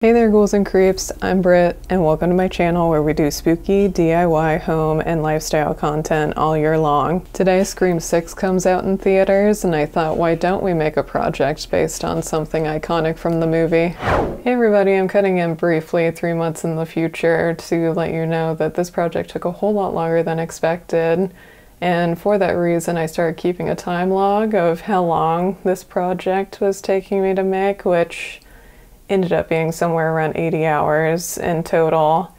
Hey there ghouls and creeps, I'm Britt, and welcome to my channel where we do spooky, DIY, home, and lifestyle content all year long. Today Scream 6 comes out in theaters, and I thought why don't we make a project based on something iconic from the movie. Hey everybody, I'm cutting in briefly 3 months in the future to let you know that this project took a whole lot longer than expected. And for that reason, I started keeping a time log of how long this project was taking me to make, which ended up being somewhere around 80 hours in total.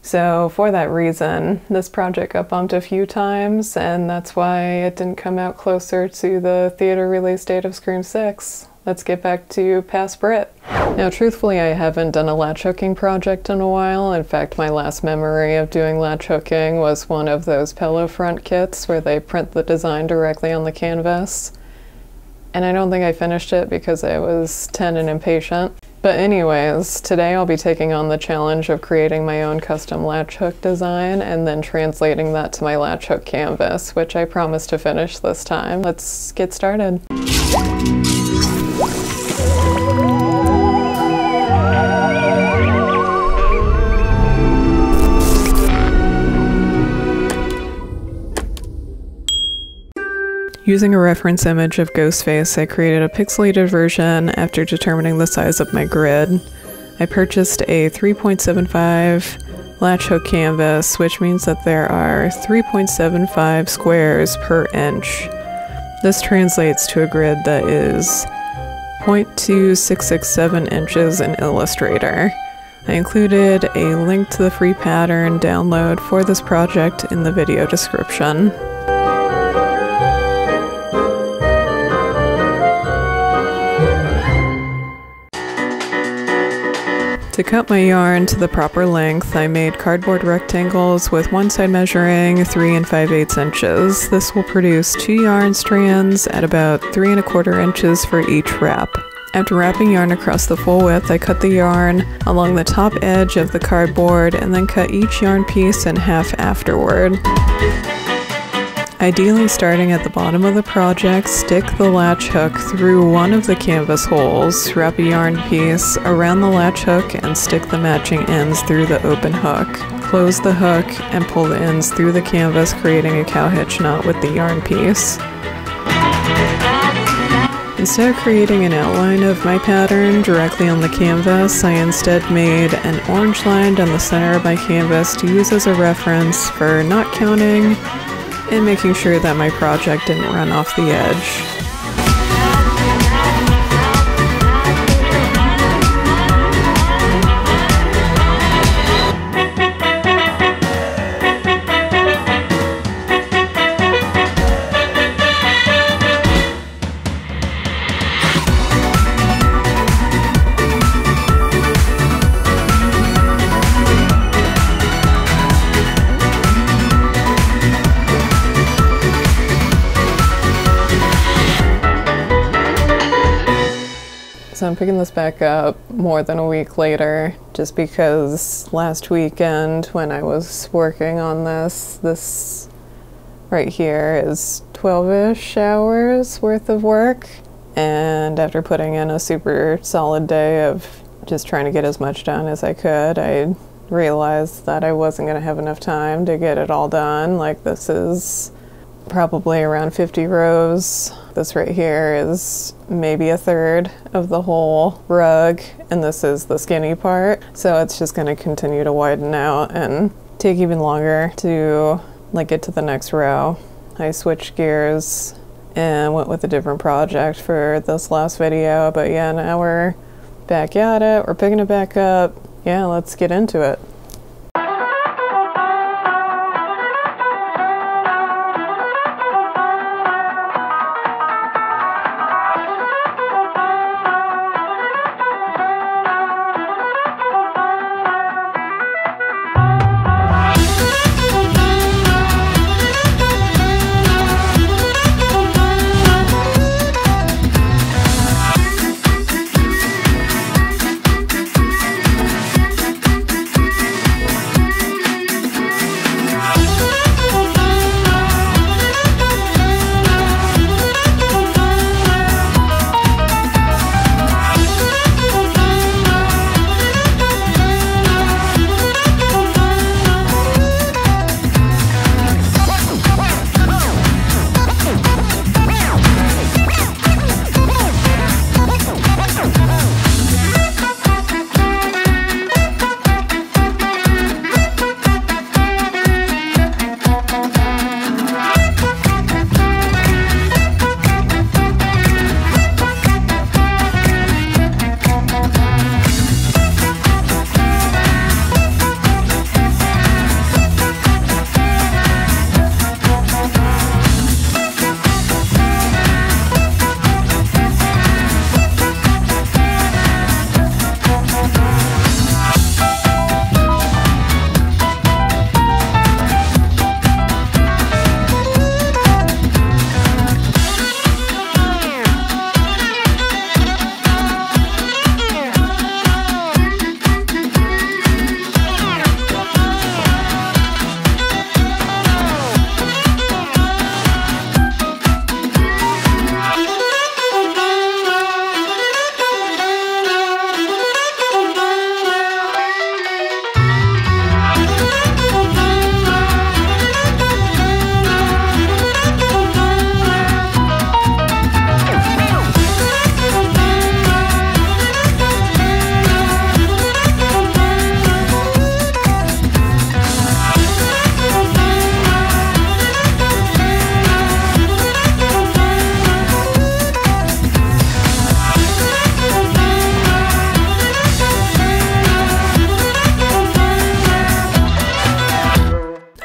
So for that reason, this project got bumped a few times, and that's why it didn't come out closer to the theater release date of Scream 6. Let's get back to past Brit. Now truthfully, I haven't done a latch hooking project in a while. In fact, my last memory of doing latch hooking was one of those pillow front kits where they print the design directly on the canvas. And I don't think I finished it because I was 10 and impatient. But anyways, today I'll be taking on the challenge of creating my own custom latch hook design and then translating that to my latch hook canvas, which I promise to finish this time. Let's get started. Using a reference image of Ghostface, I created a pixelated version after determining the size of my grid. I purchased a 3.75 latch hook canvas, which means that there are 3.75 squares per inch. This translates to a grid that is 0.2667 inches in Illustrator. I included a link to the free pattern download for this project in the video description. To cut my yarn to the proper length, I made cardboard rectangles with one side measuring 3 5/8 inches. This will produce 2 yarn strands at about 3 1/4 inches for each wrap. After wrapping yarn across the full width, I cut the yarn along the top edge of the cardboard and then cut each yarn piece in half afterward. Ideally, starting at the bottom of the project, stick the latch hook through one of the canvas holes, wrap a yarn piece around the latch hook and stick the matching ends through the open hook. Close the hook and pull the ends through the canvas, creating a cow hitch knot with the yarn piece. Instead of creating an outline of my pattern directly on the canvas, I instead made an orange line down the center of my canvas to use as a reference for not counting and making sure that my project didn't run off the edge. So I'm picking this back up more than a week later, just because last weekend when I was working on this right here is 12-ish hours worth of work. And after putting in a super solid day of just trying to get as much done as I could, I realized that I wasn't going to have enough time to get it all done. Like, this is probably around 50 rows. This right here is maybe a third of the whole rug, and this is the skinny part. So it's just going to continue to widen out and take even longer to get to the next row. I switched gears and went with a different project for this last video, but yeah, now we're back at it. We're picking it back up. Yeah, let's get into it.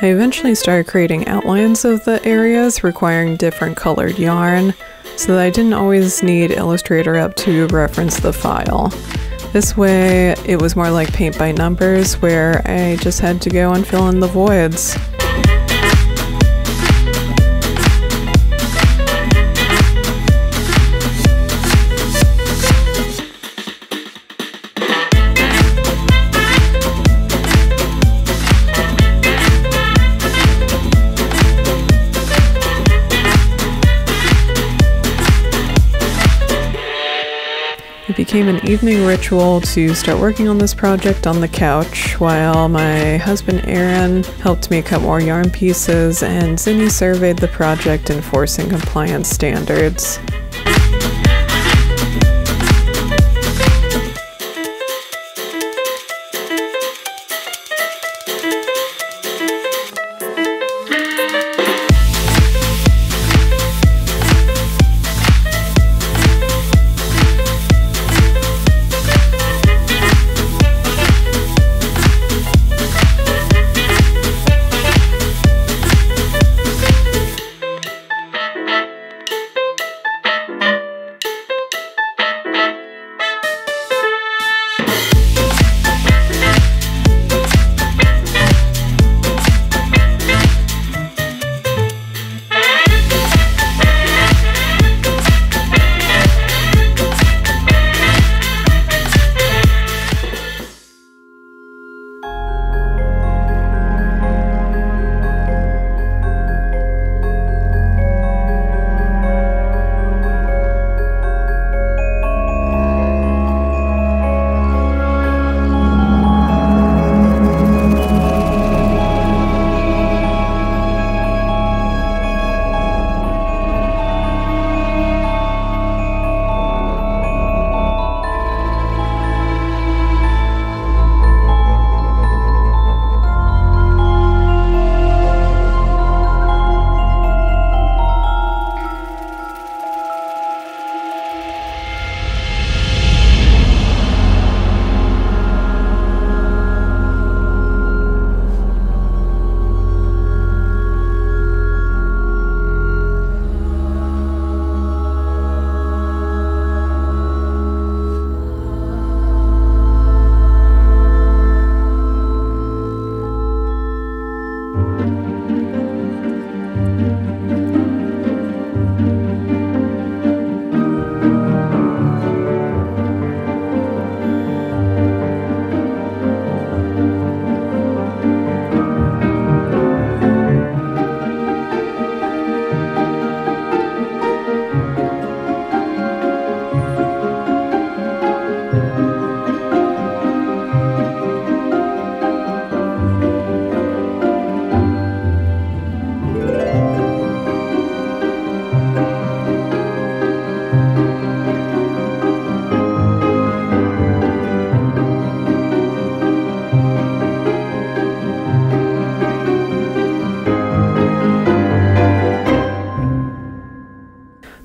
I eventually started creating outlines of the areas requiring different colored yarn, so that I didn't always need Illustrator up to reference the file. This way, it was more like paint by numbers, where I just had to go and fill in the voids. It became an evening ritual to start working on this project on the couch, while my husband Aaron helped me cut more yarn pieces and Zinni surveyed the project enforcing compliance standards.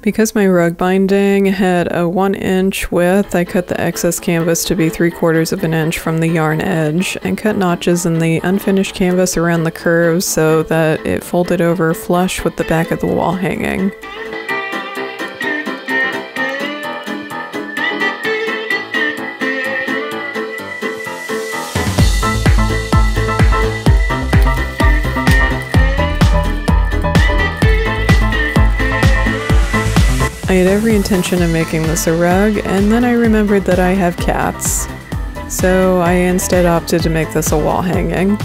Because my rug binding had a 1-inch width, I cut the excess canvas to be 3/4 of an inch from the yarn edge and cut notches in the unfinished canvas around the curves so that it folded over flush with the back of the wall hanging. I had every intention of making this a rug, and then I remembered that I have cats, so I instead opted to make this a wall hanging.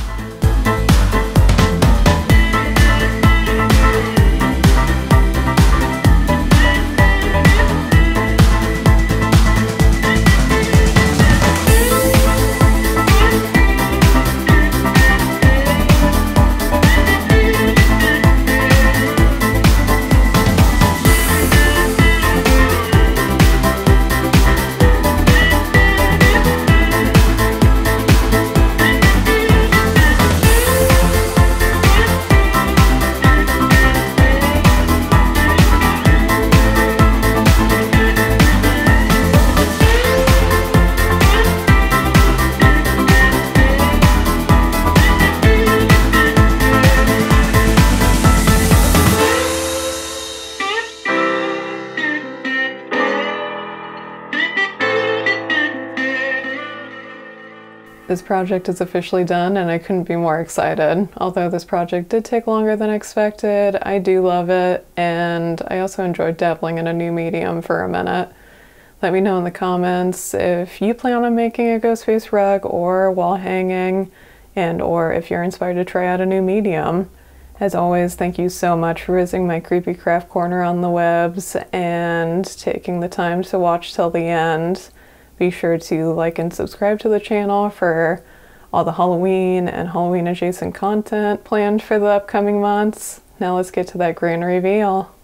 This project is officially done and I couldn't be more excited. Although this project did take longer than expected, I do love it, and I also enjoyed dabbling in a new medium for a minute. Let me know in the comments if you plan on making a Ghostface rug or wall hanging, and or if you're inspired to try out a new medium. As always, thank you so much for visiting my creepy craft corner on the webs and taking the time to watch till the end. Be sure to like and subscribe to the channel for all the Halloween and Halloween adjacent content planned for the upcoming months. Now let's get to that grand reveal.